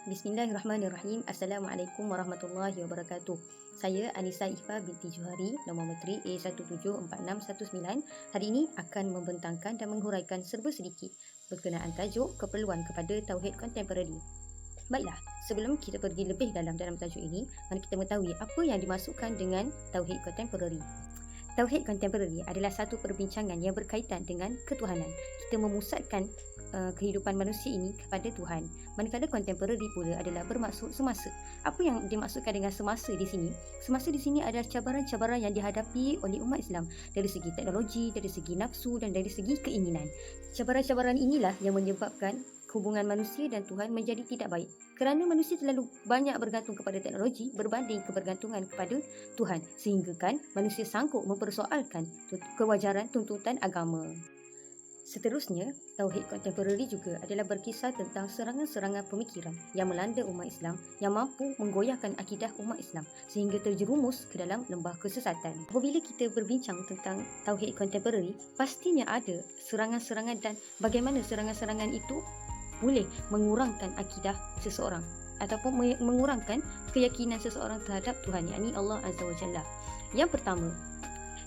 Bismillahirrahmanirrahim. Assalamualaikum warahmatullahi wabarakatuh. Saya Anissa Ifa binti Juhari, nombor metrik A174619. Hari ini akan membentangkan dan menghuraikan serba sedikit berkenaan tajuk keperluan kepada tauhid kontemporari. Baiklah, sebelum kita pergi lebih dalam tajuk ini, mari kita mengetahui apa yang dimasukkan dengan tauhid kontemporari. Tauhid kontemporari adalah satu perbincangan yang berkaitan dengan ketuhanan. Kita memusatkan kehidupan manusia ini kepada Tuhan. Manakala kontemporari pula adalah bermaksud semasa. Apa yang dimaksudkan dengan semasa di sini? Semasa di sini adalah cabaran-cabaran yang dihadapi oleh umat Islam dari segi teknologi, dari segi nafsu dan dari segi keinginan. Cabaran-cabaran inilah yang menyebabkan hubungan manusia dan Tuhan menjadi tidak baik. Kerana manusia terlalu banyak bergantung kepada teknologi berbanding kebergantungan kepada Tuhan, sehingga kan manusia sanggup mempersoalkan kewajaran tuntutan agama. Seterusnya, tauhid kontemporari juga adalah berkisah tentang serangan-serangan pemikiran yang melanda umat Islam yang mampu menggoyahkan akidah umat Islam sehingga terjerumus ke dalam lembah kesesatan. Apabila kita berbincang tentang tauhid kontemporari, pastinya ada serangan-serangan dan bagaimana serangan-serangan itu boleh mengurangkan akidah seseorang ataupun mengurangkan keyakinan seseorang terhadap Tuhan, yakni Allah Azza wa Jalla. Yang pertama,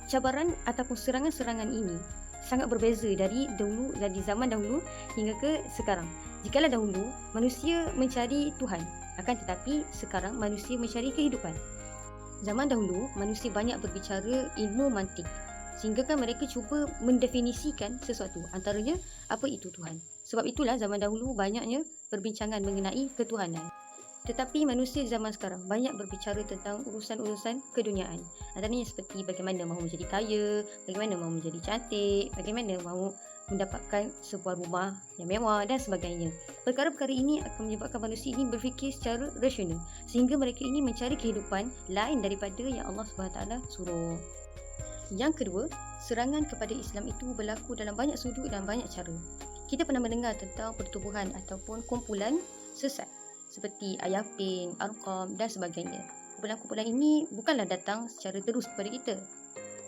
cabaran ataupun serangan-serangan ini sangat berbeza dari zaman dahulu hingga ke sekarang. Jikalau dahulu manusia mencari Tuhan, akan tetapi sekarang manusia mencari kehidupan. Zaman dahulu manusia banyak berbicara ilmu mantik, sehingga kan mereka cuba mendefinisikan sesuatu, antaranya apa itu Tuhan. Sebab itulah zaman dahulu banyaknya perbincangan mengenai ketuhanan. Tetapi manusia zaman sekarang banyak berbicara tentang urusan-urusan keduniaan. Antaranya seperti bagaimana mahu menjadi kaya, bagaimana mahu menjadi cantik, bagaimana mahu mendapatkan sebuah rumah yang mewah dan sebagainya. Perkara-perkara ini akan menyebabkan manusia ini berfikir secara rasional, sehingga mereka ini mencari kehidupan lain daripada yang Allah SWT suruh. Yang kedua, serangan kepada Islam itu berlaku dalam banyak sudut dan banyak cara. Kita pernah mendengar tentang pertubuhan ataupun kumpulan sesat seperti Ayapin, Arqam dan sebagainya. Kumpulan-kumpulan ini bukanlah datang secara terus kepada kita.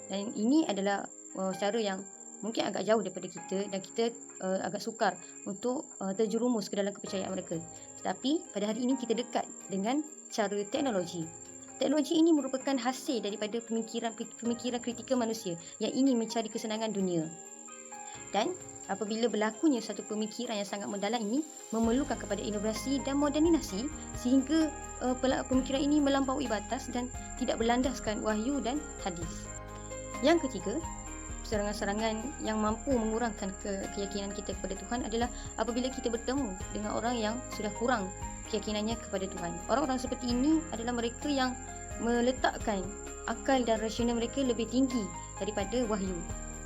Dan ini adalah cara yang mungkin agak jauh daripada kita dan kita agak sukar untuk terjerumus ke dalam kepercayaan mereka. Tetapi pada hari ini kita dekat dengan cara teknologi. Teknologi ini merupakan hasil daripada pemikiran kritikal manusia yang ingin mencari kesenangan dunia. Dan apabila berlakunya satu pemikiran yang sangat mendalam ini memerlukan kepada inovasi dan modernisasi sehingga pemikiran ini melampaui batas dan tidak berlandaskan wahyu dan hadis. Yang ketiga, serangan-serangan yang mampu mengurangkan keyakinan kita kepada Tuhan adalah apabila kita bertemu dengan orang yang sudah kurang keyakinannya kepada Tuhan. Orang-orang seperti ini adalah mereka yang meletakkan akal dan rasional mereka lebih tinggi daripada wahyu.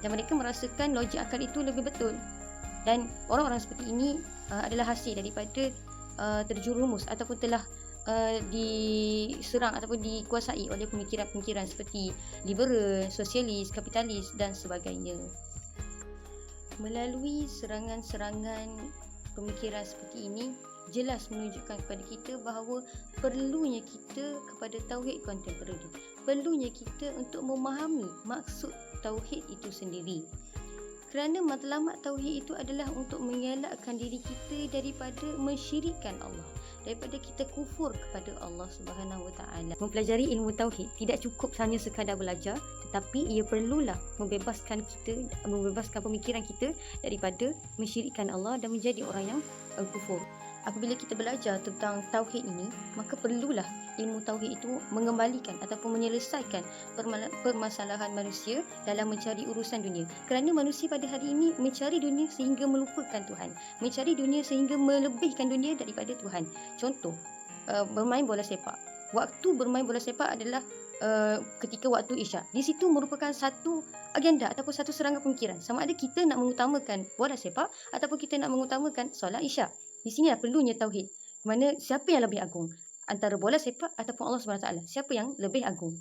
Dan mereka merasakan logik akal itu lebih betul. Dan orang-orang seperti ini adalah hasil daripada terjerumus ataupun telah diserang ataupun dikuasai oleh pemikiran-pemikiran seperti liberal, sosialis, kapitalis dan sebagainya. Melalui serangan-serangan pemikiran seperti ini, jelas menunjukkan kepada kita bahawa perlunya kita kepada tauhid kontemporari. Perlunya kita untuk memahami maksud tauhid itu sendiri. Kerana matlamat tauhid itu adalah untuk mengelakkan diri kita daripada mensyirikkan Allah, daripada kita kufur kepada Allah Subhanahu Wa Taala. Mempelajari ilmu tauhid tidak cukup hanya sekadar belajar, tetapi ia perlulah membebaskan pemikiran kita daripada mensyirikkan Allah dan menjadi orang yang kufur. Apabila kita belajar tentang tauhid ini, maka perlulah ilmu tauhid itu mengembalikan ataupun menyelesaikan permasalahan manusia dalam mencari urusan dunia. Kerana manusia pada hari ini mencari dunia sehingga melupakan Tuhan, mencari dunia sehingga melebihkan dunia daripada Tuhan. Contoh, bermain bola sepak. Waktu bermain bola sepak adalah ketika waktu Isyak. Di situ merupakan satu agenda ataupun satu serangan pemikiran. Sama ada kita nak mengutamakan bola sepak ataupun kita nak mengutamakan solat Isyak. Di sinilah perlunya tauhid. Mana siapa yang lebih agung? Antara bola sepak ataupun Allah SWT. Siapa yang lebih agung?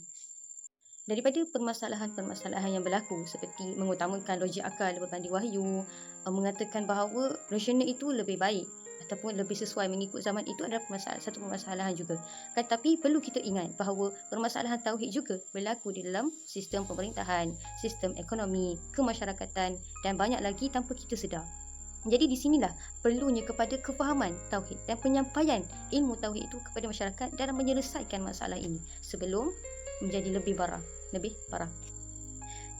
Daripada permasalahan-permasalahan yang berlaku seperti mengutamakan logik akal berbanding wahyu, mengatakan bahawa rasional itu lebih baik ataupun lebih sesuai mengikut zaman, itu adalah satu permasalahan juga. Tapi perlu kita ingat bahawa permasalahan tauhid juga berlaku di dalam sistem pemerintahan, sistem ekonomi, kemasyarakatan dan banyak lagi tanpa kita sedar. Jadi di sinilah perlunya kepada kefahaman tauhid dan penyampaian ilmu tauhid itu kepada masyarakat dalam menyelesaikan masalah ini sebelum menjadi lebih parah.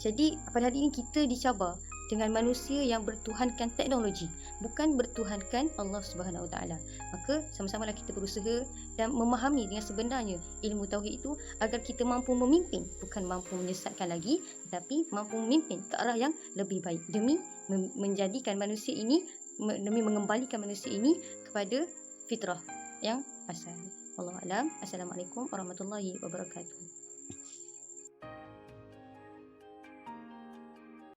Jadi pada hari ini kita dicabar dengan manusia yang bertuhankan teknologi, bukan bertuhankan Allah Subhanahu Wa Taala. Maka sama-samalah kita berusaha dan memahami dengan sebenarnya ilmu tauhid itu agar kita mampu memimpin, bukan mampu menyesatkan lagi, tapi mampu memimpin ke arah yang lebih baik demi menjadikan manusia ini, demi mengembalikan manusia ini kepada fitrah yang asal. Wallahu a'lam. Assalamualaikum warahmatullahi wabarakatuh.